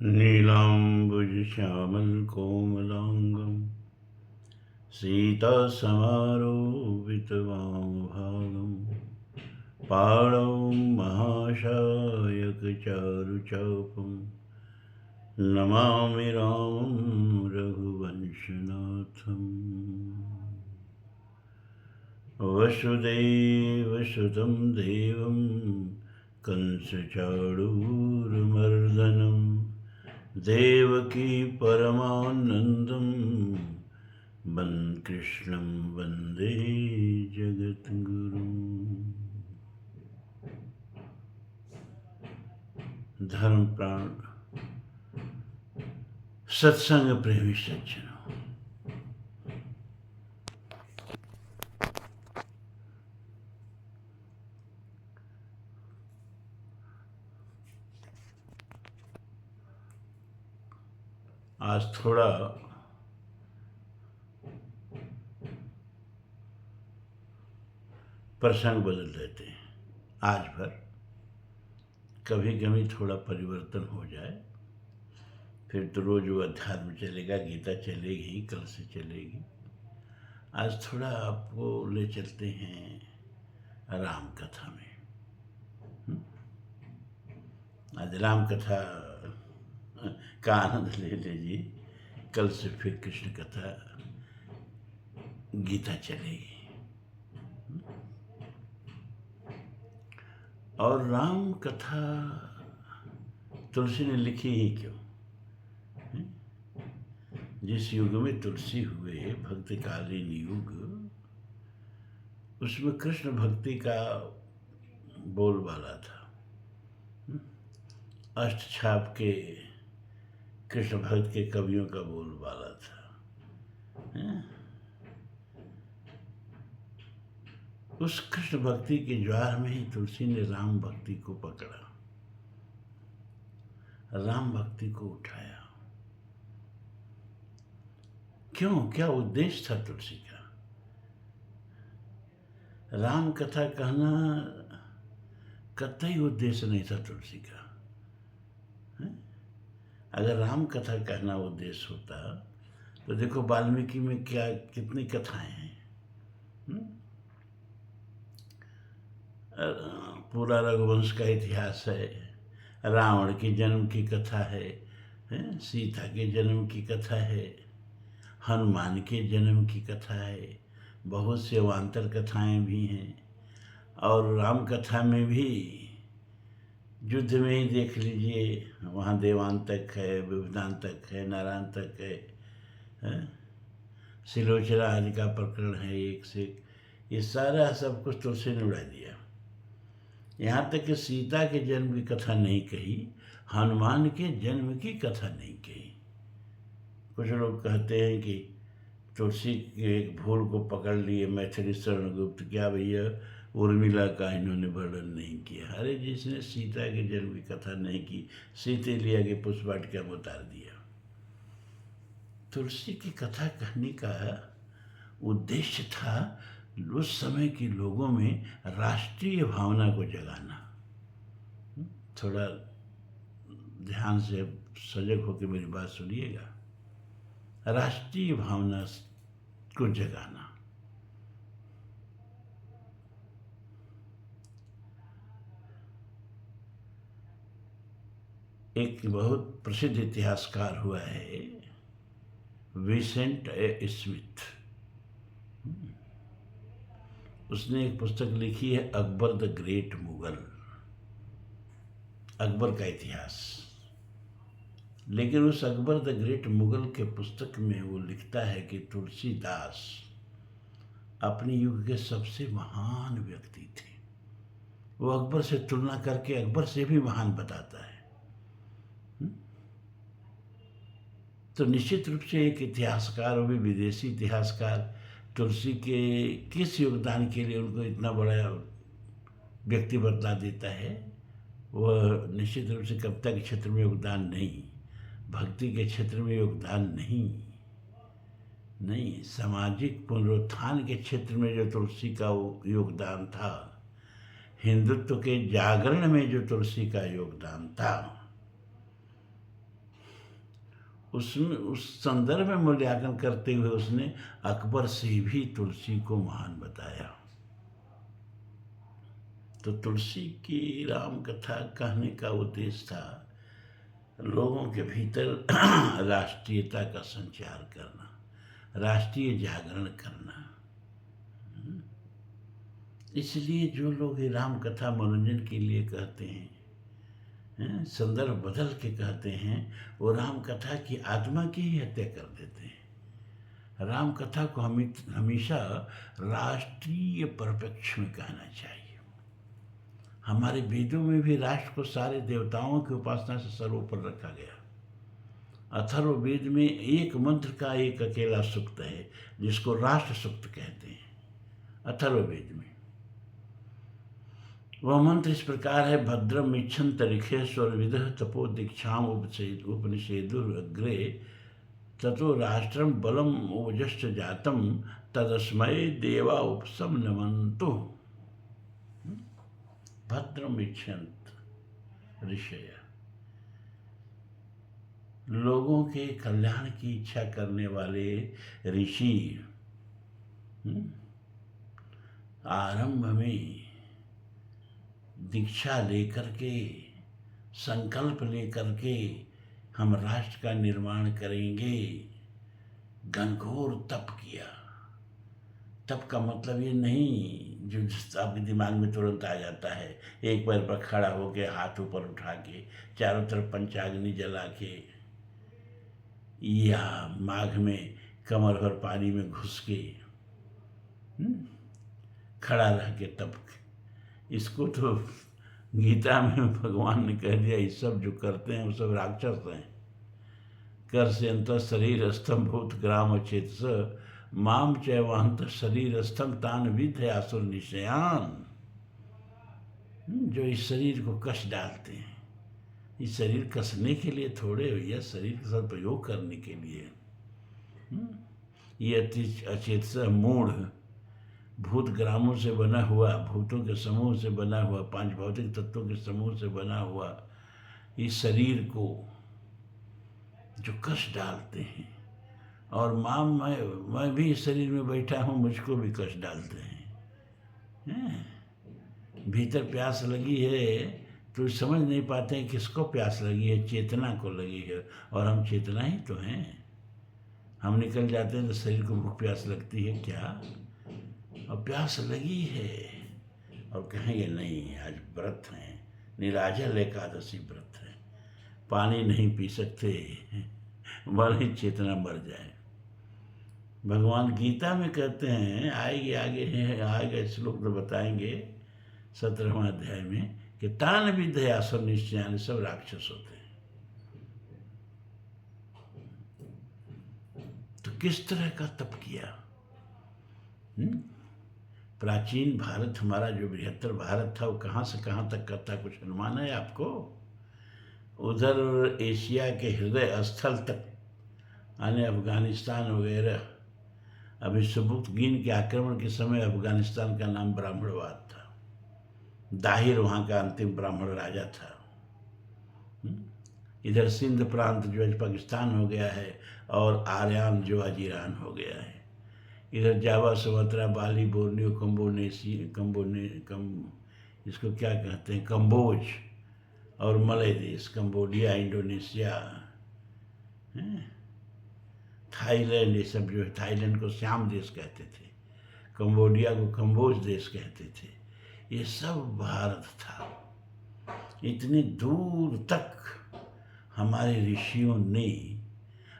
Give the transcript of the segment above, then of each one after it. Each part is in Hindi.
नीलाम्बुजश्यामलकोमलाङ्गं सीतासमारोपितवामभागं पाणौ महाशायकचारुचापं नमामि रामं रघुवंशनाथम्। वसुदेवसुतं देवं कंसचाणूरमर्दनं देवकी परमानन्दं कृष्णं वन्दे जगद्गुरुं। धर्म प्राण सत्संग प्रेमी सज्जनों, आज थोड़ा प्रसंग बदल देते हैं। आज भर कभी कभी थोड़ा परिवर्तन हो जाए, फिर तो रोज वो अध्यात्म चलेगा, गीता चलेगी, कल से चलेगी। आज थोड़ा आपको ले चलते हैं राम कथा में। आज राम कथा का आनंद ले लीजिए, कल से फिर कृष्ण कथा, गीता चलेगी। और राम कथा तुलसी ने लिखी ही क्यों? जिस युग में तुलसी हुए, भक्तिकालीन युग, उसमें कृष्ण भक्ति का बोलबाला था। अष्टछाप के कृष्ण भक्त के कवियों का बोलबाला था। उस कृष्ण भक्ति के ज्वार में ही तुलसी ने राम भक्ति को पकड़ा, राम भक्ति को उठाया। क्यों? क्या उद्देश्य था तुलसी का? राम कथा कहना कतई उद्देश्य नहीं था तुलसी का। अगर राम कथा कहना उद्देश्य होता तो देखो वाल्मीकि में क्या कितनी कथाएं हैं। पूरा रघुवंश का इतिहास है, रावण के जन्म की कथा है, सीता के जन्म की कथा है, हनुमान के जन्म की कथा है, बहुत से अवान्तर कथाएं भी हैं। और राम कथा में भी युद्ध में ही देख लीजिए, वहाँ देवांतक है, विभुदांतक है, नारायणतक है, सिलोचना आदि का प्रकरण है एक से। ये सारा सब कुछ तुलसी ने उड़ा दिया। यहाँ तक कि सीता के जन्म की कथा नहीं कही, हनुमान के जन्म की कथा नहीं कही। कुछ लोग कहते हैं कि तुलसी के एक भूल को पकड़ लिए मैथिली शरणगुप्त, क्या भैया उर्मिला का इन्होंने वर्णन नहीं किया। अरे जिसने सीता के जन्म की कथा नहीं की, सीते लिया के पुष्पवाटिका में उतार दिया। तुलसी की कथा कहने का उद्देश्य था उस समय के लोगों में राष्ट्रीय भावना को जगाना। थोड़ा ध्यान से सजग होकर मेरी बात सुनिएगा। राष्ट्रीय भावना को जगाना। एक बहुत प्रसिद्ध इतिहासकार हुआ है विसेंट ए स्मिथ। उसने एक पुस्तक लिखी है अकबर द ग्रेट मुगल, अकबर का इतिहास। लेकिन उस अकबर द ग्रेट मुगल के पुस्तक में वो लिखता है कि तुलसीदास अपने युग के सबसे महान व्यक्ति थे। वो अकबर से तुलना करके अकबर से भी महान बताता है। तो निश्चित रूप से एक इतिहासकार, वो भी विदेशी इतिहासकार, तुलसी के किस योगदान के लिए उनको इतना बड़ा व्यक्ति बतला देता है। वह निश्चित रूप से कविता के क्षेत्र में योगदान नहीं, भक्ति के क्षेत्र में योगदान नहीं, सामाजिक पुनरुत्थान के क्षेत्र में जो तुलसी का योगदान था, हिंदुत्व के जागरण में जो तुलसी का योगदान था, उसमें उस संदर्भ में मूल्यांकन करते हुए उसने अकबर से भी तुलसी को महान बताया। तो तुलसी की राम कथा कहने का उद्देश्य था लोगों के भीतर राष्ट्रीयता का संचार करना, राष्ट्रीय जागरण करना। इसलिए जो लोग ये राम कथा मनोरंजन के लिए कहते हैं, संदर्भ बदल के कहते हैं, वो राम कथा की आत्मा की ही हत्या कर देते हैं। राम कथा को हमेशा राष्ट्रीय परिप्रेक्ष्य में कहना चाहिए। हमारे वेदों में भी राष्ट्र को सारे देवताओं की उपासना से सर्वोपर रखा गया। अथर्ववेद में एक मंत्र का एक अकेला सूक्त है जिसको राष्ट्र सूक्त कहते हैं। अथर्ववेद में वह मंत्र इस प्रकार है: भद्रम इच्छन्त ऋखेश्वर विदः तपो दीक्षाम उपनिषेदुरग्रे ततो राष्ट्रम बलम ओजश्च जातम तदस्मय देवा उपसम नमन्तु। भद्रम इच्छन्त ऋषय, लोगों के कल्याण की इच्छा करने वाले ऋषि आरंभ में दीक्षा लेकर के, संकल्प लेकर के हम राष्ट्र का निर्माण करेंगे, घनघोर तप किया। तप का मतलब ये नहीं जो आपके दिमाग में तुरंत आ जाता है, एक पैर पर खड़ा होके हाथ ऊपर उठा के चारों तरफ पंचाग्नि जला के, या माघ में कमर भर पानी में घुस के खड़ा रह के तप। इसको तो गीता में भगवान ने कह दिया, ये सब जो करते हैं वो सब राक्षस हैं। कर से अंत शरीर स्थम भूत ग्राम चेतस माम चैवांत शरीर स्थम तान विध आसुर निशयान। जो इस शरीर को कस डालते हैं, इस शरीर कसने के लिए थोड़े भैया, शरीर का सदुपयोग करने के लिए। ये अचेतस मूढ़ भूत ग्रामों से बना हुआ, भूतों के समूह से बना हुआ, 5 भौतिक तत्वों के समूह से बना हुआ इस शरीर को जो कष्ट डालते हैं, और मैं भी इस शरीर में बैठा हूँ, मुझको भी कष्ट डालते हैं। भीतर प्यास लगी है तो समझ नहीं पाते हैं किसको प्यास लगी है, चेतना को लगी है, और हम चेतना ही तो हैं। हम निकल जाते हैं तो शरीर को भूख प्यास लगती है क्या, और प्यास लगी है और कहेंगे नहीं आज व्रत है, निराजल एकादशी व्रत है, पानी नहीं पी सकते, भले ही चेतना मर जाए। भगवान गीता में कहते हैं, आएगा श्लोक तो बताएंगे 17वां अध्याय में, कि तान विद्य आसुर निश्चयान, सब राक्षस होते हैं। तो किस तरह का तप किया? प्राचीन भारत, हमारा जो बृहत्तर भारत था, वो कहाँ से कहाँ तक का था, कुछ अनुमान है आपको? उधर एशिया के हृदय स्थल तक आने अफगानिस्तान वगैरह। अभी सुबुक्तगीन के आक्रमण के समय अफगानिस्तान का नाम ब्राह्मणवाद था। दाहिर वहाँ का अंतिम ब्राह्मण राजा था। इधर सिंध प्रांत जो आज पाकिस्तान हो गया है, और आर्यान जो आज ईरान हो गया है। इधर जावा, सुमात्रा, बाली, बोर्नियो, इसको क्या कहते हैं, कम्बोज, और मलय देश, कंबोडिया, इंडोनेशिया, थाईलैंड, ये सब जो है, थाईलैंड को श्याम देश कहते थे, कंबोडिया को कम्बोज देश कहते थे। ये सब भारत था। इतनी दूर तक हमारे ऋषियों ने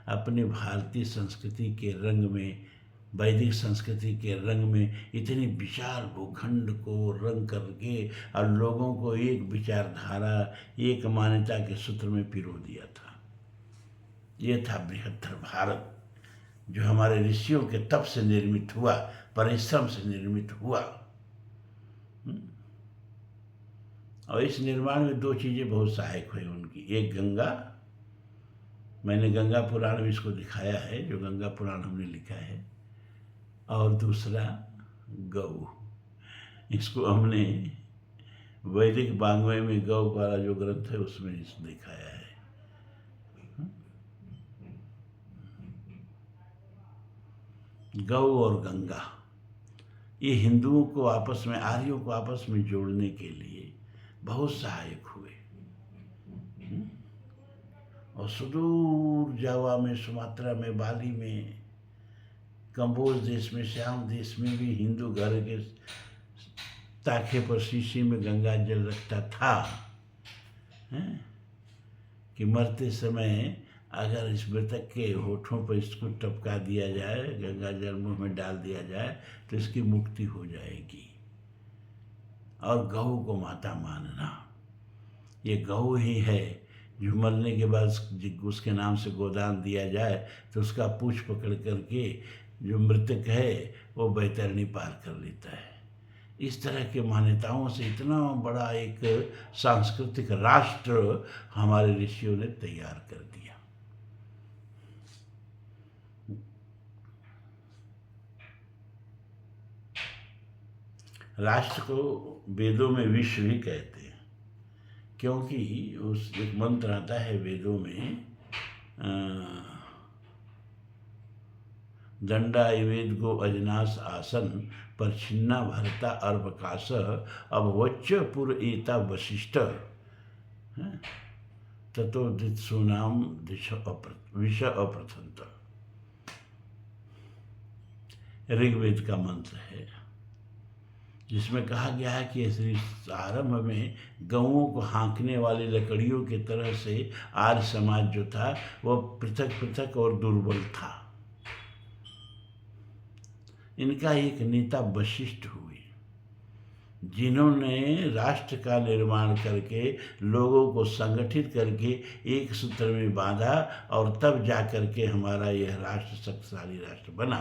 अपने भारतीय संस्कृति के रंग में, वैदिक संस्कृति के रंग में, इतनी विशाल भूखंड को रंग करके और लोगों को एक विचारधारा, एक मान्यता के सूत्र में पिरो दिया था। ये था बृहत्तर भारत, जो हमारे ऋषियों के तप से निर्मित हुआ, परिश्रम से निर्मित हुआ। और इस निर्माण में 2 चीज़ें बहुत सहायक हुई उनकी। एक गंगा, मैंने गंगा पुराण में इसको दिखाया है, जो गंगा पुराण हमने लिखा है, और दूसरा गौ। इसको हमने वैदिक वाङ्मय में गौ वाला जो ग्रंथ है उसमें इसको दिखाया है। गौ और गंगा, ये हिंदुओं को आपस में, आर्यों को आपस में जोड़ने के लिए बहुत सहायक हुए। और सुदूर जावा में, सुमात्रा में, बाली में, कंबोज देश में, श्याम देश में भी हिंदू घर के ताखे पर शीशी में गंगा जल रखता था, कि मरते समय अगर इस मृतक के होठों पर इसको टपका दिया जाए, गंगा जल मुंह में डाल दिया जाए तो इसकी मुक्ति हो जाएगी। और गौ को माता मानना, ये गौ ही है जो मरने के बाद उसके नाम से गोदान दिया जाए तो उसका पूंछ पकड़ करके जो मृतक है वो बैतरणी पार कर लेता है। इस तरह के मान्यताओं से इतना बड़ा एक सांस्कृतिक राष्ट्र हमारे ऋषियों ने तैयार कर दिया। राष्ट्र को वेदों में विश्व भी कहते हैं, क्योंकि उस एक मंत्र आता है वेदों में, दंडा वेद गो अजनास आसन पर छिन्ना भरता अर्वकाश अभवच्च पुर एता वशिष्ठ ततो दित्सूनाम विष अप्रथंत। ऋग्वेद का मंत्र है जिसमें कहा गया है कि इस आरंभ में गऊओं को हाँकने वाली लकड़ियों की तरह से आर्य समाज जो था वह पृथक पृथक और दुर्बल था। इनका एक नेता वशिष्ठ हुए जिन्होंने राष्ट्र का निर्माण करके लोगों को संगठित करके एक सूत्र में बांधा और तब जा करके हमारा यह राष्ट्र शक्तिशाली राष्ट्र बना।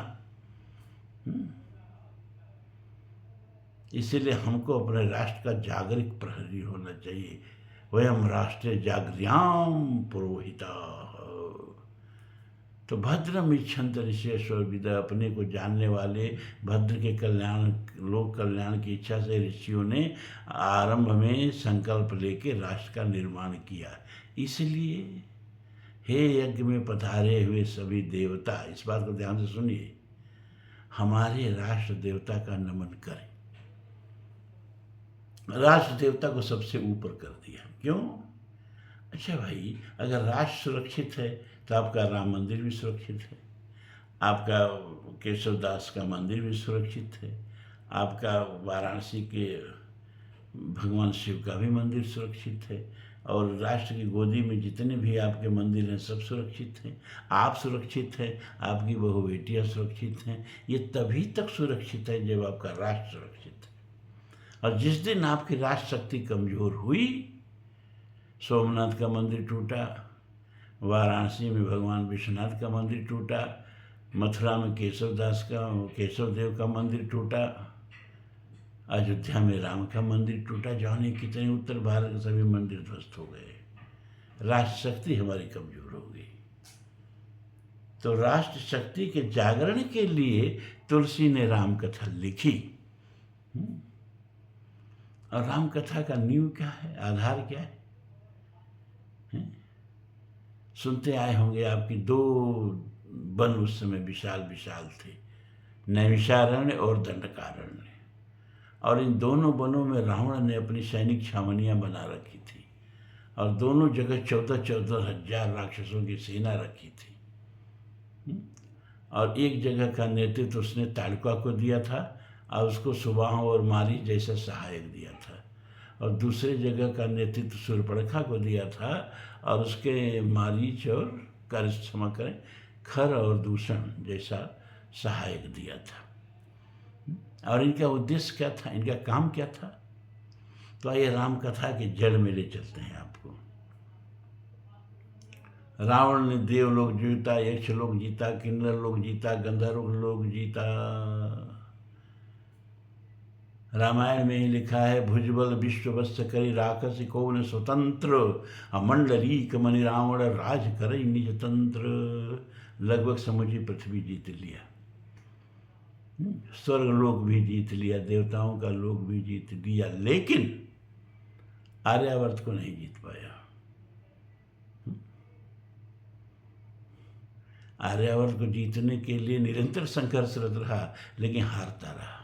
इसीलिए हमको अपने राष्ट्र का जागरिक प्रहरी होना चाहिए। वयम राष्ट्र जागर्याम पुरोहिता। तो भद्रम इच्छन्त ऋषिश्वर विदा, अपने को जानने वाले भद्र के कल्याण, लोक कल्याण की इच्छा से ऋषियों ने आरंभ में संकल्प लेके राष्ट्र का निर्माण किया। इसलिए हे यज्ञ में पधारे हुए सभी देवता, इस बात को ध्यान से सुनिए, हमारे राष्ट्र देवता का नमन करें। राष्ट्र देवता को सबसे ऊपर कर दिया। क्यों? अच्छा भाई, अगर राष्ट्र सुरक्षित है तो आपका राम मंदिर भी सुरक्षित है, आपका केशवदास का मंदिर भी सुरक्षित है, आपका वाराणसी के भगवान शिव का भी मंदिर सुरक्षित है, और राष्ट्र की गोदी में जितने भी आपके मंदिर हैं सब सुरक्षित हैं। आप सुरक्षित हैं, आपकी बहु बेटियाँ सुरक्षित हैं। ये तभी तक सुरक्षित है जब आपका राष्ट्र सुरक्षित है। और जिस दिन आपकी राष्ट्र शक्ति कमजोर हुई, सोमनाथ का मंदिर टूटा, वाराणसी में भगवान विश्वनाथ का मंदिर टूटा, मथुरा में केशव देव का मंदिर टूटा, अयोध्या में राम का मंदिर टूटा, जाने कितने उत्तर भारत के सभी मंदिर ध्वस्त हो गए। राष्ट्र शक्ति हमारी कमजोर हो गई। तो राष्ट्र शक्ति के जागरण के लिए तुलसी ने राम कथा लिखी। और राम कथा का नींव क्या है, आधार क्या है? सुनते आए होंगे आपकी दो वन उस समय विशाल विशाल थे, नैमिषारण्य और दंडकारण्य। और इन दोनों वनों में रावण ने अपनी सैनिक छावनियाँ बना रखी थी, और दोनों जगह 14,000 राक्षसों की सेना रखी थी। और एक जगह का नेतृत्व उसने ताड़का को दिया था, और उसको सुबाह और मारी जैसा सहायक दिया था। और दूसरे जगह का नेतृत्व शूर्पणखा को दिया था, और उसके मारीच और क्षमा करें, खर और दूषण जैसा सहायक दिया था। और इनका उद्देश्य क्या था, इनका काम क्या था? तो आइए राम कथा के जड़ में ले चलते हैं आपको। रावण ने देवलोक जीता, यक्षलोक जीता, किन्नर लोक जीता, गंधर्व लोक जीता। रामायण में ही लिखा है, भुजबल विश्ववत्स करी राक्षसी कौन स्वतंत्र, अमंडलीक मणि रावण राज करई निज तंत्र। लगभग समझी पृथ्वी जीत लिया, स्वर्ग लोक भी जीत लिया, देवताओं का लोक भी जीत लिया, लेकिन आर्यावर्त को नहीं जीत पाया। आर्यावर्त को जीतने के लिए निरंतर संघर्षरत रहा, लेकिन हारता रहा।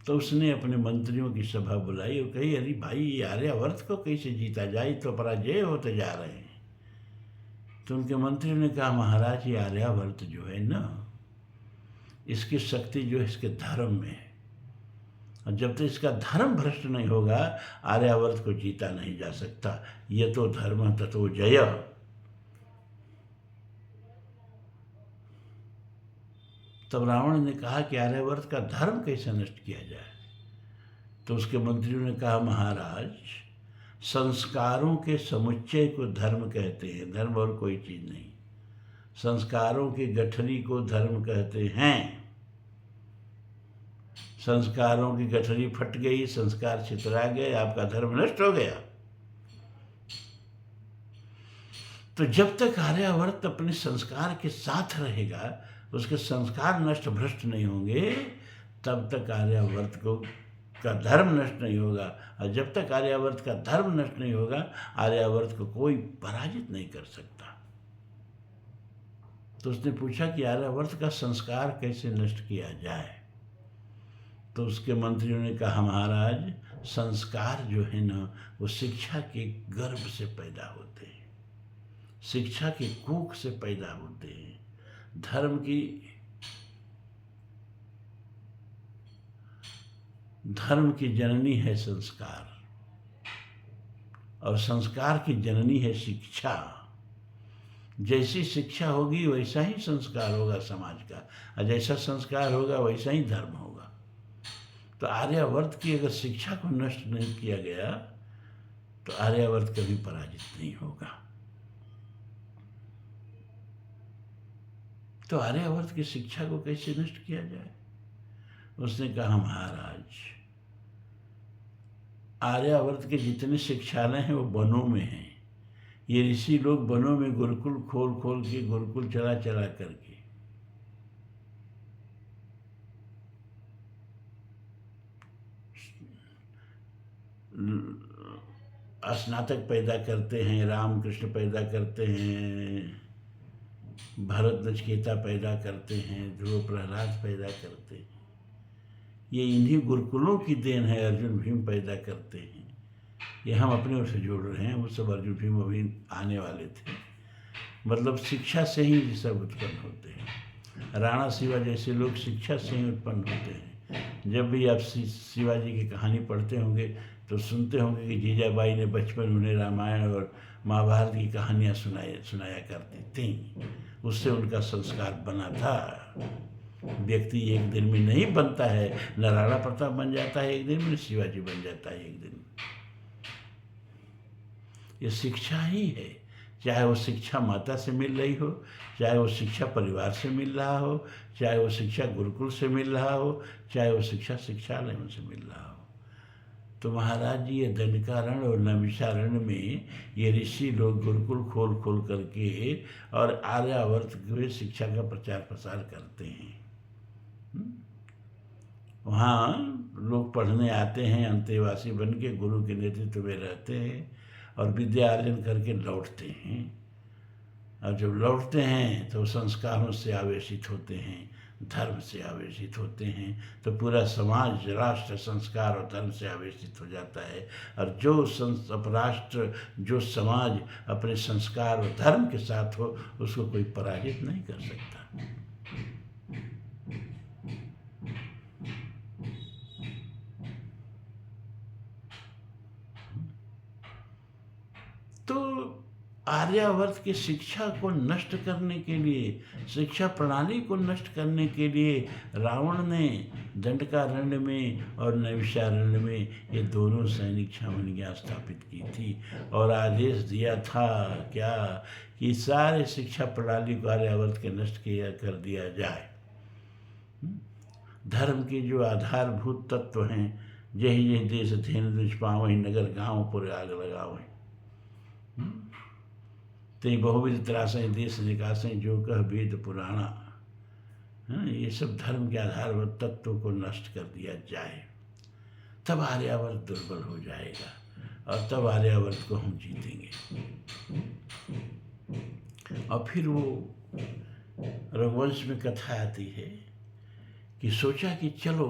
तो उसने अपने मंत्रियों की सभा बुलाई और कही, अरे भाई, ये आर्यावर्त को कैसे जीता जाए, तो पराजय होते जा रहे हैं। तो उनके मंत्रियों ने कहा, महाराज, ये आर्यावर्त जो है ना, इसकी शक्ति जो है इसके धर्म में है, और जब तक इसका धर्म भ्रष्ट नहीं होगा, आर्यावर्त को जीता नहीं जा सकता। ये तो धर्म ततो जय। तब रावण ने कहा कि आर्यावर्त का धर्म कैसे नष्ट किया जाए। तो उसके मंत्रियों ने कहा, महाराज, संस्कारों के समुच्चय को धर्म कहते हैं, धर्म और कोई चीज नहीं। संस्कारों की गठरी को धर्म कहते हैं। संस्कारों की गठरी फट गई, संस्कार छितरा गए, आपका धर्म नष्ट हो गया। तो जब तक आर्यावर्त अपने संस्कार के साथ रहेगा, उसके संस्कार नष्ट भ्रष्ट नहीं होंगे, तब तक आर्यावर्त का धर्म नष्ट नहीं होगा। और जब तक आर्यावर्त का धर्म नष्ट नहीं होगा, आर्यावर्त को कोई पराजित नहीं कर सकता। तो उसने पूछा कि आर्यावर्त का संस्कार कैसे नष्ट किया जाए। तो उसके मंत्रियों ने कहा, महाराज, संस्कार जो है ना, वो शिक्षा के गर्भ से पैदा होते हैं, शिक्षा की कूख से पैदा होते हैं। धर्म की जननी है संस्कार, और संस्कार की जननी है शिक्षा। जैसी शिक्षा होगी वैसा ही संस्कार होगा समाज का, और जैसा संस्कार होगा वैसा ही धर्म होगा। तो आर्यावर्त की अगर शिक्षा को नष्ट नहीं किया गया, तो आर्यावर्त कभी पराजित नहीं होगा। तो आर्यावर्त की शिक्षा को कैसे नष्ट किया जाए। उसने कहा, महाराज, आर्यावर्त के जितने शिक्षालय हैं वो वनों में हैं। ये ऋषि लोग वनों में गुरुकुल खोल खोल के, गुरुकुल चला चला करके स्नातक पैदा करते हैं, रामकृष्ण पैदा करते हैं, भरत नचिकेता पैदा करते हैं, ध्रुव प्रहलाद पैदा करते हैं। ये इन्हीं गुरुकुलों की देन है। अर्जुन भीम पैदा करते हैं। ये हम अपने ओर से जोड़ रहे हैं, वो सब अर्जुन भीम अभी आने वाले थे। मतलब शिक्षा से ही ये सब उत्पन्न होते हैं। राणा शिवा जैसे लोग शिक्षा से ही उत्पन्न होते हैं। जब भी आप शिवाजी की कहानी पढ़ते होंगे तो सुनते होंगे कि जीजाबाई ने बचपन उन्हें रामायण और महाभारत की कहानियाँ सुनाया करती थी। उससे उनका संस्कार बना था। व्यक्ति एक दिन में नहीं बनता है, न राणा प्रताप बन जाता है एक दिन में, न शिवाजी बन जाता है एक दिन में। ये शिक्षा ही है। चाहे वो शिक्षा माता से मिल रही हो, चाहे वो शिक्षा परिवार से मिल रहा हो, चाहे वो शिक्षा गुरुकुल से मिल रहा हो, चाहे वो शिक्षा शिक्षालयों से मिल रहा हो। तो महाराज जी, ये दंडकारण्य और नैमिषारण्य में ये ऋषि लोग गुरुकुल खोल खोल करके और आर्यावर्त की शिक्षा का प्रचार प्रसार करते हैं। वहाँ लोग पढ़ने आते हैं, अंतेवासी बन के गुरु के नेतृत्व में रहते हैं और विद्या अर्जन करके लौटते हैं। और जब लौटते हैं तो संस्कारों से आवेशित होते हैं, धर्म से आवेशित होते हैं। तो पूरा समाज, राष्ट्र संस्कार और धर्म से आवेशित हो जाता है। और जो राष्ट्र, जो समाज अपने संस्कार और धर्म के साथ हो, उसको कोई पराजित नहीं कर सकता। तो आर्यावर्त की शिक्षा को नष्ट करने के लिए, शिक्षा प्रणाली को नष्ट करने के लिए रावण ने दंडकारण्य में और नैमिषारण्य में ये दोनों सैनिक छावनियाँ स्थापित की थी और आदेश दिया था क्या कि सारे शिक्षा प्रणाली को आर्यावर्त के नष्ट कर दिया जाए। धर्म के जो आधारभूत तत्व हैं, यही यही देश धेनु दुज पावहीं, नगर गाँव पूरे आग लगावहीं। ते बहुविध त्रासहीं, देश निकासें, जो कह वेद पुराणा। ये सब धर्म के आधार तत्वों को नष्ट कर दिया जाए, तब आर्यावर्त दुर्बल हो जाएगा और तब आर्यावर्त को हम जीतेंगे। और फिर वो रघुवंश में कथा आती है कि सोचा कि चलो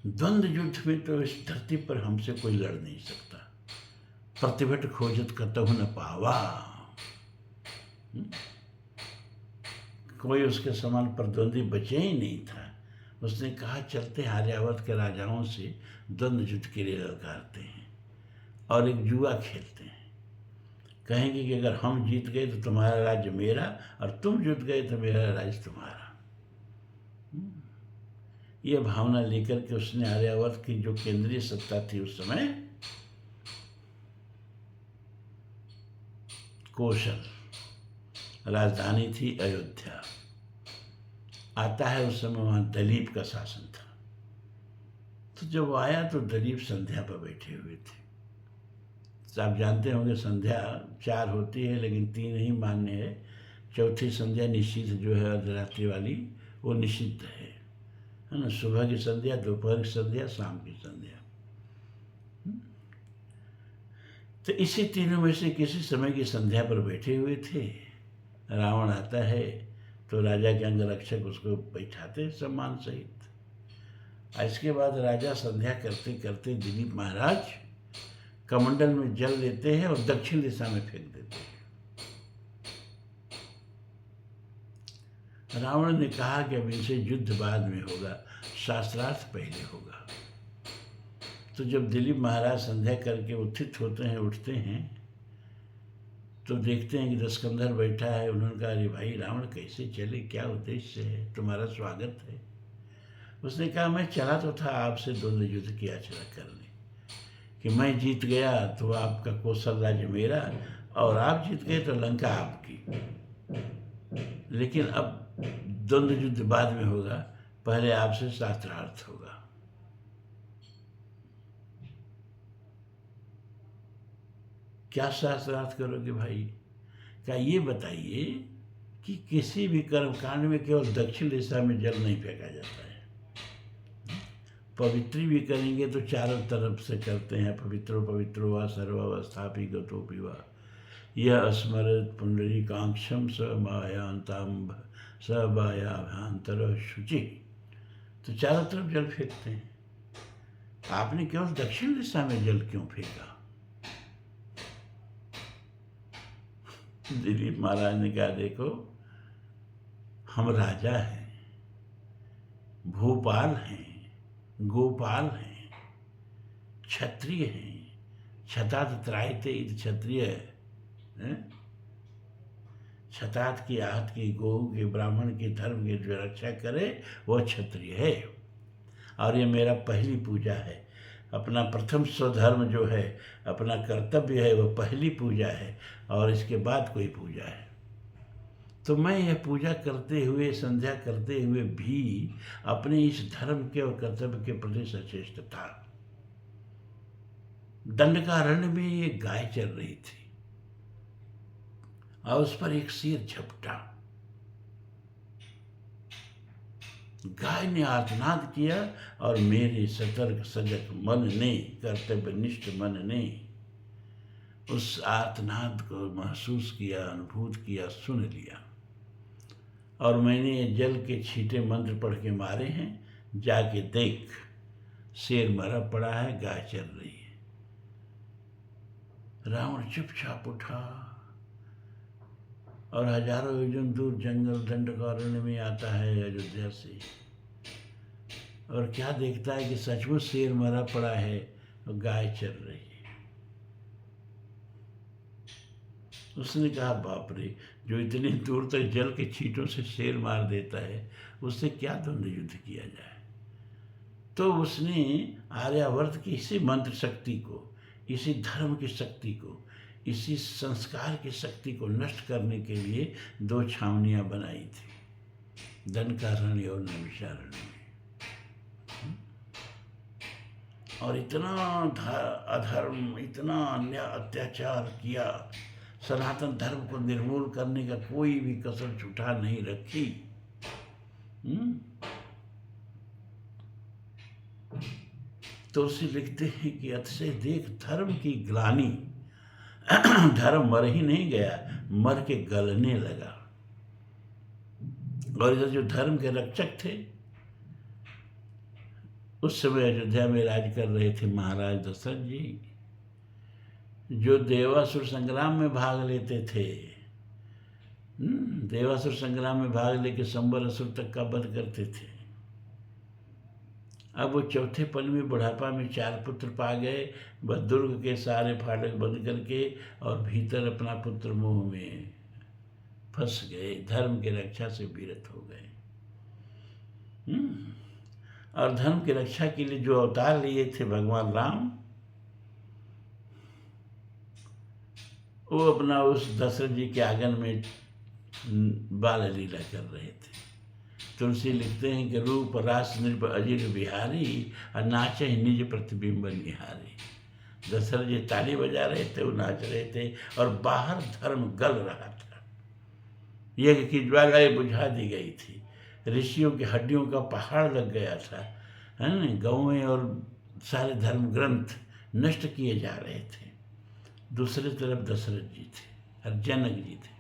द्वंद्व युद्ध में तो इस धरती पर हमसे कोई लड़ नहीं सकता, प्रतिभट खोजत कतहु न पावा। कोई उसके समान प्रतिद्वंदी बचे ही नहीं था। उसने कहा चलते आर्यावर्त के राजाओं से द्वंद्व युद्ध के लिए ललकारते हैं और एक जुआ खेलते हैं। कहेंगे कि अगर हम जीत गए तो तुम्हारा राज्य मेरा, और तुम जीत गए तो मेरा राज्य तुम्हारा। ये भावना लेकर के उसने आर्यावर्त की जो केंद्रीय सत्ता थी उस समय, कौशल, राजधानी थी अयोध्या। आता है उस समय वहाँ दिलीप का शासन था। तो जब वो आया तो दिलीप संध्या पर बैठे हुए थे। तो आप जानते होंगे संध्या 4 होती है, लेकिन 3 ही मान्य है। चौथी संध्या निश्चित जो है अर्धरात्रि वाली, वो निषिद्ध है ना। सुबह की संध्या, दोपहर की संध्या, शाम की संध्या। तो इसी तीनों में से किसी समय की संध्या पर बैठे हुए थे। रावण आता है तो राजा के अंगरक्षक उसको बैठाते सम्मान सहित। इसके बाद राजा संध्या करते करते दिलीप महाराज कमंडल में जल लेते हैं और दक्षिण दिशा में फेंक देते हैं। रावण ने कहा कि अब इनसे युद्ध बाद में होगा, शास्त्रार्थ पहले होगा। तो जब दिलीप महाराज संध्या करके उत्थित होते हैं, उठते हैं, तो देखते हैं कि दशकंधर बैठा है। उन्होंने कहा अरे भाई रावण कैसे चले, क्या उद्देश्य है, तुम्हारा स्वागत है। उसने कहा मैं चला तो था आपसे द्वंद्व युद्ध की आचरण करने, कि मैं जीत गया तो आपका कौशल राज्य मेरा, और आप जीत गए तो लंका आपकी। लेकिन अब द्वंद्व युद्ध बाद में होगा, पहले आपसे शास्त्रार्थ होगा। क्या शास्त्रार्थ करोगे भाई? क्या ये बताइए कि किसी भी कर्मकांड में केवल दक्षिण दिशा में जल नहीं फेंका जाता है। पवित्री भी करेंगे तो चारों तरफ से करते हैं। पवित्रो वा सर्वावस्थापि गतोपि वा यह स्मरत पुंडरीकाक्षम स मायांताम्ब स मायाभ्यांतर शुचि। तो चारों तरफ जल फेंकते हैं। आपने केवल दक्षिण दिशा में जल क्यों फेंका? दिलीप महाराज ने कहा देखो, हम राजा हैं, भूपाल हैं, गोपाल हैं, क्षत्रिय हैं। क्षतात त्रायते इति क्षत्रिय है। क्षतात की, आहत की, गौ के, ब्राह्मण की, धर्म की जो रक्षा करे वह क्षत्रिय है। और ये मेरा पहली पूजा है। अपना प्रथम स्वधर्म जो है, अपना कर्तव्य है, वह पहली पूजा है, और इसके बाद कोई पूजा है। तो मैं यह पूजा करते हुए, संध्या करते हुए भी अपने इस धर्म के और कर्तव्य के प्रति सचेष्ट था। दंडकारण्य में एक गाय चल रही थी और उस पर एक शेर झपटा। गाय ने आर्तनाद किया और मेरे सतर्क सजग मन ने, कर्तव्यनिष्ठ मन ने उस आर्तनाद को महसूस किया, अनुभूत किया, सुन लिया। और मैंने जल के छींटे मंत्र पढ़ के मारे हैं। जाके देख, शेर मरा पड़ा है, गाय चल रही है। रावण चुपचाप उठा और हजारों योजन दूर जंगल दंडकारण्य में आता है अयोध्या से, और क्या देखता है कि सचमुच शेर मरा पड़ा है और गाय चल रही है। उसने कहा बाप रे, जो इतनी दूर तक जल के छींटों से शेर मार देता है, उससे क्या द्वंद्व युद्ध किया जाए। तो उसने आर्यावर्त की इसी मंत्र शक्ति को, इसी धर्म की शक्ति को, इसी संस्कार की शक्ति को नष्ट करने के लिए 2 छावनियां बनाई थी, दंडकारण्य और नैमिषारण्य में। और इतना अधर्म, इतना अन्याय, अत्याचार किया, सनातन धर्म को निर्मूल करने का कोई भी कसर छुटा नहीं रखी। तो उसे लिखते हैं कि अतिशय देख धर्म की ग्लानि धर्म मर ही नहीं गया, मर के गलने लगा। और इधर जो धर्म के रक्षक थे, उस समय अयोध्या में राज कर रहे थे महाराज दशरथ जी, जो देवासुर संग्राम में भाग लेते थे। देवासुर संग्राम में भाग लेके संबर असुर तक का वध करते थे। अब वो चौथे पल में बुढ़ापा में 4 पुत्र पा गए, बस दुर्ग के सारे फाटक बंद करके और भीतर अपना पुत्र मोह में फंस गए, धर्म की रक्षा से विरत हो गए। और धर्म की रक्षा के लिए जो अवतार लिए थे भगवान राम, वो अपना उस दशरथ जी के आंगन में बाल लीला कर रहे थे। तुलसी लिखते हैं कि रूप रास नृप अजिर बिहारी, और नाचे निज प्रतिबिंब निहारी। दशरथ जी ताली बजा रहे थे, वो नाच रहे थे, और बाहर धर्म गल रहा था। यज्ञ की ज्वालाएं बुझा दी गई थी, ऋषियों की हड्डियों का पहाड़ लग गया था, है ना। गौएं और सारे धर्म ग्रंथ नष्ट किए जा रहे थे। दूसरी तरफ दशरथ जी थे और जनक जी थे,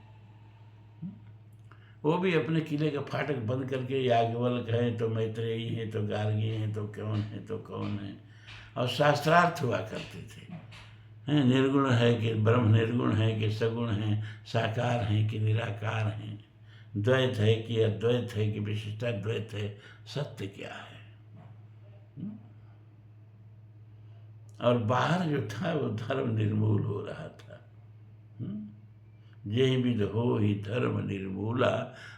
वो भी अपने किले का फाटक बंद करके याज्ञवल्क्य हैं तो मैत्रेयी हैं तो गार्गी हैं तो कौन है तो कौन है, और शास्त्रार्थ हुआ करते थे। निर्गुण है कि ब्रह्म निर्गुण है कि सगुण है, साकार हैं कि निराकार हैं, द्वैत है कि अद्वैत है कि विशिष्टाद्वैत है, सत्य क्या है। और बाहर जो था वो धर्म निर्मूल हो रहा था। जे विध हो ही धर्म निर्मूला,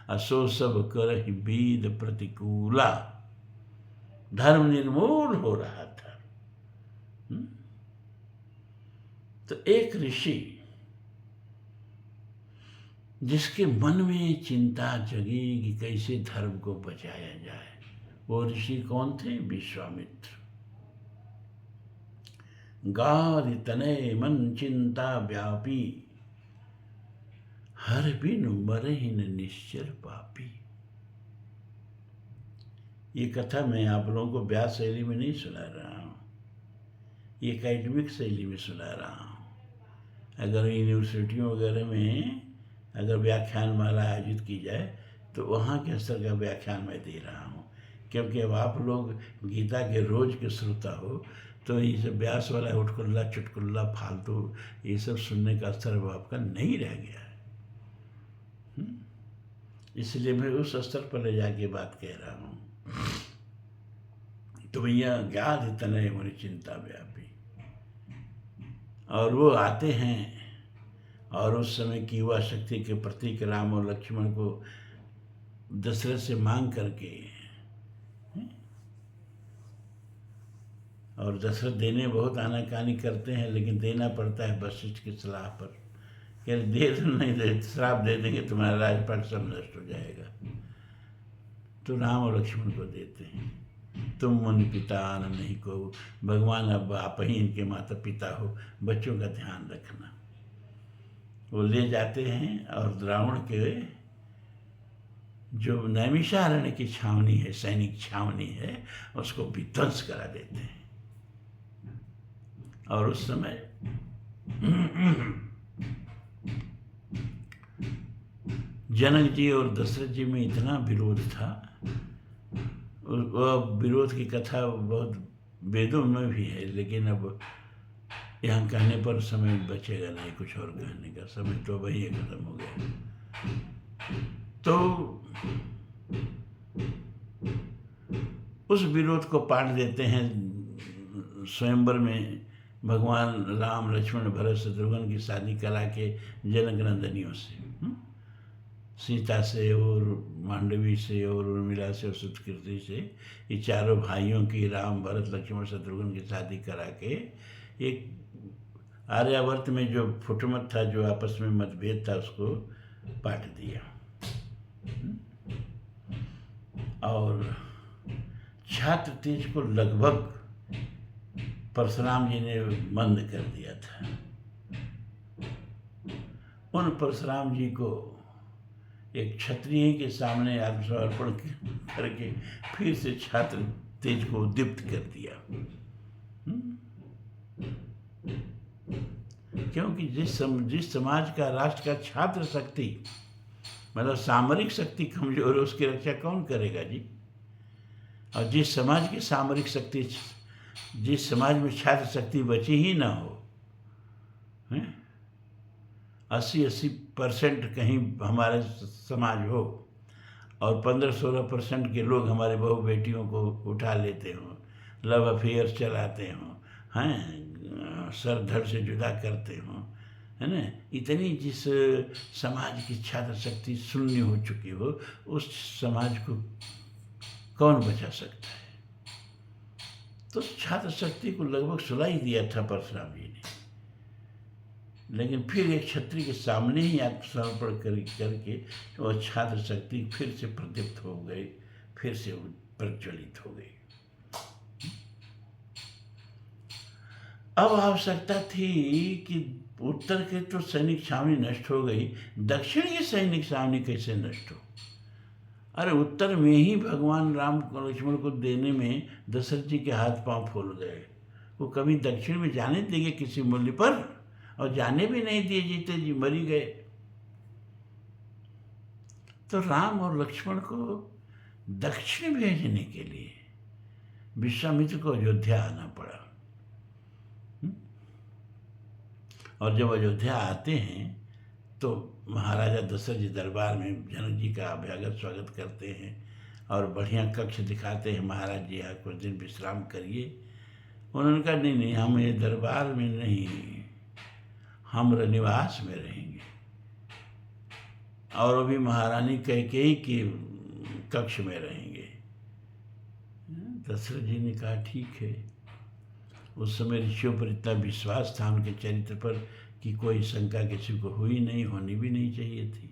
असो सब करहि बीद प्रतिकूला। धर्म निर्मूल हो रहा था। तो एक ऋषि जिसके मन में चिंता जगी कि कैसे धर्म को बचाया जाए, वो ऋषि कौन थे? विश्वामित्र। गारि तनय मन चिंता व्यापी, हर बिनु मरहि न निश्चर पापी। ये कथा मैं आप लोगों को व्यास शैली में नहीं सुना रहा हूँ, ये एकेडमिक शैली में सुना रहा हूँ। अगर यूनिवर्सिटियों वगैरह में अगर व्याख्यान माला आयोजित की जाए तो वहाँ के स्तर का व्याख्यान मैं दे रहा हूँ, क्योंकि अब आप लोग गीता के रोज के श्रोता हो, तो ये सब व्यास वाला उठकुल्ला चुटकुल्ला फालतू ये सब सुनने का स्तर अब आपका नहीं रह गया है। इसलिए मैं उस स्तर पर ले जाके बात कह रहा हूँ। तो भैया ज्ञात तनय मन चिंता व्यापी, और वो आते हैं और उस समय की युवा शक्ति के प्रतीक राम और लक्ष्मण को दशरथ से मांग करके, और दशरथ देने बहुत आनाकानी करते हैं, लेकिन देना पड़ता है वशिष्ठ की सलाह पर। कि दे नहीं दे, श्राप दे देंगे, तुम्हारा राजपाट सब नष्ट हो जाएगा। तो राम और लक्ष्मण को देते हैं। तुम मुनि पिता आन नहीं को, भगवान अब आप ही इनके माता पिता हो, बच्चों का ध्यान रखना। वो ले जाते हैं और रावण के जो नैमिषारण्य की छावनी है, सैनिक छावनी है, उसको विध्वंस करा देते हैं। और उस समय जनक जी और दशरथ जी में इतना विरोध था, वह विरोध की कथा बहुत वेदों में भी है, लेकिन अब यहाँ कहने पर समय बचेगा नहीं कुछ और कहने का, समय तो वही खत्म हो गया। तो उस विरोध को पाट देते हैं स्वयंवर में। भगवान राम लक्ष्मण भरत शत्रुघ्न की शादी करा के जनक नंदनियों से, सीता से और मांडवी से और उर्मिला से और सुतकीर्ति से, ये चारों भाइयों की राम भरत लक्ष्मण शत्रुघ्न की शादी करा के एक आर्यावर्त में जो फुटमत था, जो आपस में मतभेद था, उसको पाट दिया। और छात्र तेज को लगभग परशुराम जी ने बंद कर दिया था। उन परशुराम जी को एक क्षत्रिय के सामने आत्मसमर्पण करके फिर से छात्र तेज को उद्दीप्त कर दिया। क्योंकि जिस समाज का, राष्ट्र का छात्र शक्ति मतलब सामरिक शक्ति कमजोर है, उसकी रक्षा कौन करेगा जी? और जिस समाज की सामरिक शक्ति, जिस समाज में छात्र शक्ति बची ही ना हो, 80% कहीं हमारे समाज हो और 15-16% के लोग हमारे बहू बेटियों को उठा लेते हों, लव अफेयर चलाते हों, हैं, सर धड़ से जुदा करते हों, है ना, इतनी जिस समाज की छात्र शक्ति शून्य हो चुकी हो, उस समाज को कौन बचा सकता है? तो छात्र शक्ति को लगभग सुला ही दिया था परशुराम जी ने, लेकिन फिर एक क्षत्रिय के सामने ही आत्मसमर्पण करके और छात्र शक्ति फिर से प्रदीप्त हो गए, फिर से प्रज्वलित हो गई। अब आवश्यकता थी कि उत्तर के तो सैनिक छावनी नष्ट हो गई, दक्षिण की सैनिक छावनी कैसे नष्ट हो? अरे उत्तर में ही भगवान राम को, लक्ष्मण को देने में दशरथ जी के हाथ पांव फूल गए। वो कभी दक्षिण में जाने देंगे किसी मूल्य पर? और जाने भी नहीं दिए, जीते जी मरी गए। तो राम और लक्ष्मण को दक्षिण भेजने के लिए विश्वामित्र को अयोध्या आना पड़ा। और जब अयोध्या आते हैं तो महाराजा दशरथ जी दरबार में जनक जी का अभ्यागत स्वागत करते हैं और बढ़िया कक्ष दिखाते हैं। महाराज जी, यहाँ कुछ दिन विश्राम करिए। उन्होंने कहा नहीं नहीं, हम ये दरबार में नहीं, हम निवास में रहेंगे। और अभी महारानी कैकेयी के कक्ष में रहेंगे। दशरथ जी ने कहा ठीक है। उस समय ऋषियों पर इतना विश्वास था उनके चरित्र पर कि कोई शंका किसी को हुई नहीं, होनी भी नहीं चाहिए थी।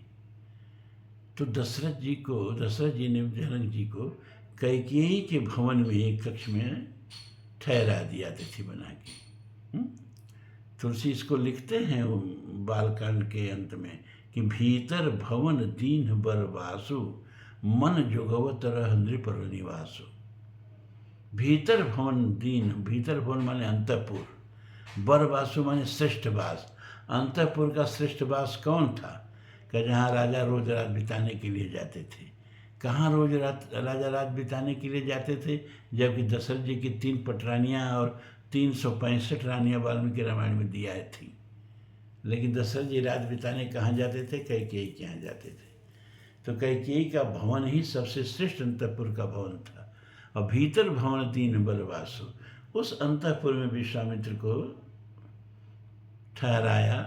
तो दशरथ जी ने जनक जी को कैकेयी के भवन में एक कक्ष में ठहरा दिया, तिथि बना के। तुलसी इसको लिखते हैं बालकांड के अंत में कि भीतर भवन दीन बर वासु, मन जोगवत रह नृप निवासु। भीतर भवन दीन, भीतर भवन माने अंतःपुर, बरवासु माने श्रेष्ठ वास। अंतःपुर का श्रेष्ठ वास कौन था? कि जहाँ राजा रोज रात बिताने के लिए जाते थे। कहाँ रोज राजा रात बिताने के लिए जाते थे? जबकि दशरथ जी की 3 पटरानियाँ और 365 रानियाँ वाल्मीकि रामायण में दिया थी। लेकिन दशरथ जी रात बिताने कहाँ जाते थे? कैकेयी के यहाँ जाते थे। तो कैकेयी का भवन ही सबसे श्रेष्ठ अंतःपुर का भवन था। और भीतर भवन दीन बलवासु, उस अंतःपुर में विश्वामित्र को ठहराया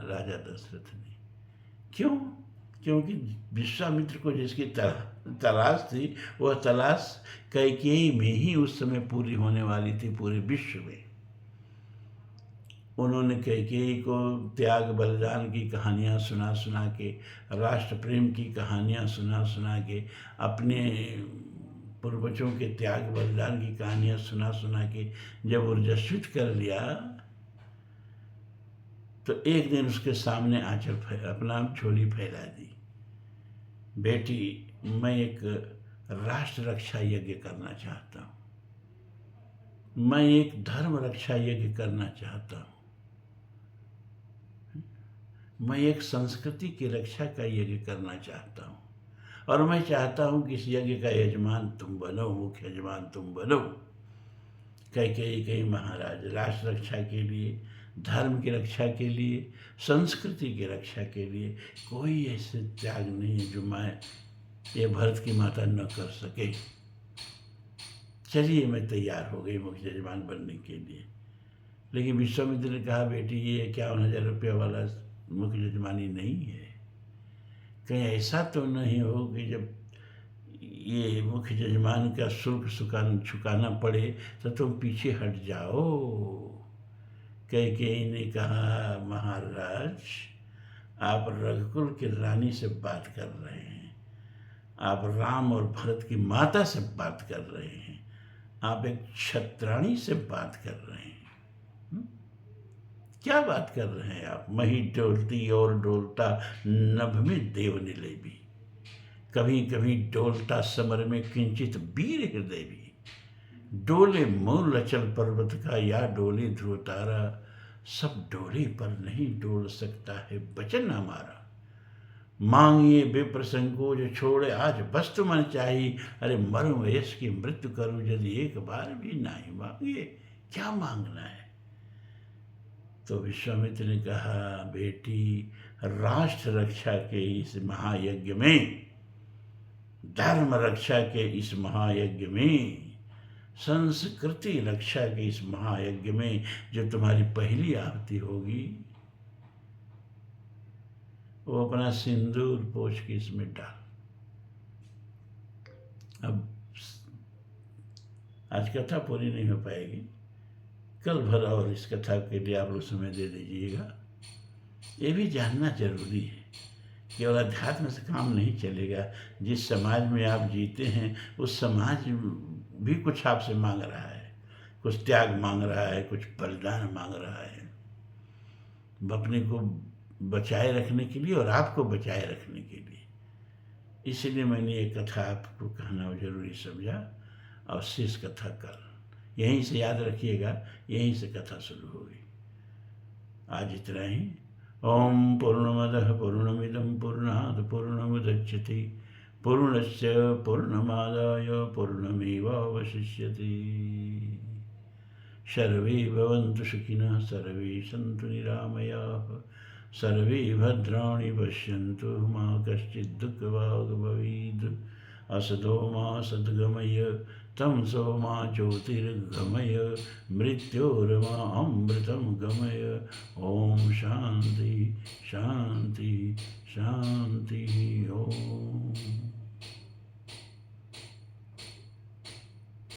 राजा दशरथ ने। क्यों? क्योंकि विश्वामित्र को जिसकी तलाश थी, वह तलाश कैकेयी में ही उस समय पूरी होने वाली थी पूरे विश्व में। उन्होंने कैकेयी को त्याग बलिदान की कहानियाँ सुना सुना के, राष्ट्र प्रेम की कहानियाँ सुना सुना के, अपने पूर्वजों के त्याग बलिदान की कहानियाँ सुना सुना के जब ऊर्जास्वित कर लिया, तो एक दिन उसके सामने आंचल अपना झोली फैला दी। बेटी, मैं एक राष्ट्र रक्षा यज्ञ करना चाहता हूँ, मैं एक धर्म रक्षा यज्ञ करना चाहता हूँ, मैं एक संस्कृति की रक्षा का यज्ञ करना चाहता हूँ, और मैं चाहता हूँ कि इस यज्ञ का यजमान तुम बनो, मुख्य यजमान तुम बनो। कई महाराज राष्ट्र रक्षा के लिए, धर्म की रक्षा के लिए, संस्कृति की रक्षा के लिए कोई ऐसे त्याग नहीं है जो मैं ये भरत की माता न कर सके। चलिए, मैं तैयार हो गई मुख्य यजमान बनने के लिए। लेकिन विश्वामित्र ने कहा, बेटी ये 51,000 रुपये वाला मुख्य यजमानी नहीं है। कहीं ऐसा तो नहीं हो कि जब ये मुख्य यजमान का शुल्क चुकाना पड़े तो तुम पीछे हट जाओ। कैकेयी ने कहा, महाराज आप रघुकुल की रानी से बात कर रहे हैं, आप राम और भरत की माता से बात कर रहे हैं, आप एक क्षत्राणी से बात कर रहे हैं। क्या बात कर रहे हैं आप? मही डोलती और डोलता नभ में देव निलेबी, कभी कभी डोलता समर में किंचित वीर हृदय भी। डोले मूल अचल पर्वत का या डोले ध्रुव तारा, सब डोले पर नहीं डोल सकता है वचन हमारा। मांगिए विप्र संकोच छोड़े आज वस्तु मन चाहिए। अरे मरु वयस की मृत्यु करूं यदि एक बार भी नहीं मांगिए, क्या मांगना है। तो विश्वामित्र ने कहा, बेटी राष्ट्र रक्षा के इस महायज्ञ में, धर्म रक्षा के इस महायज्ञ में, संस्कृति रक्षा के इस महायज्ञ में जो तुम्हारी पहली आहुति होगी, वो अपना सिंदूर पोंछ के इसमें डाल। अब आज कथा पूरी नहीं हो पाएगी, कल भर और इस कथा के लिए आप लोग समय दे दीजिएगा। ये भी जानना जरूरी है, केवल अध्यात्म से काम नहीं चलेगा। जिस समाज में आप जीते हैं उस समाज भी कुछ आपसे मांग रहा है, कुछ त्याग मांग रहा है, कुछ बलिदान मांग रहा है, अपने को बचाए रखने के लिए और आपको बचाए रखने के लिए। इसलिए मैंने ये कथा आपको कहना जरूरी समझा। और शेष कथा कल, यहीं से याद रखिएगा, यहीं से कथा शुरू होगी। आज इतना ही। ओम पूर्णमदः पूर्णमिदं पूर्णात् पूर्णमुदच्यते पूर्णस्य पूर्णमादाय पूर्णमेवावशिष्यते। सर्वे भवन्तु सुखिनः, सर्वे सन्तु निरामयाः, सर्वे भद्राणि पश्यन्तु मा कश्चित् दुःखभाग् भवेत्। असतो मा सद्गमय तमसो मा ज्योतिर्गमय, मृत्योर्मा अमृतं गमय। ओम शांति शांति शांति। ओम।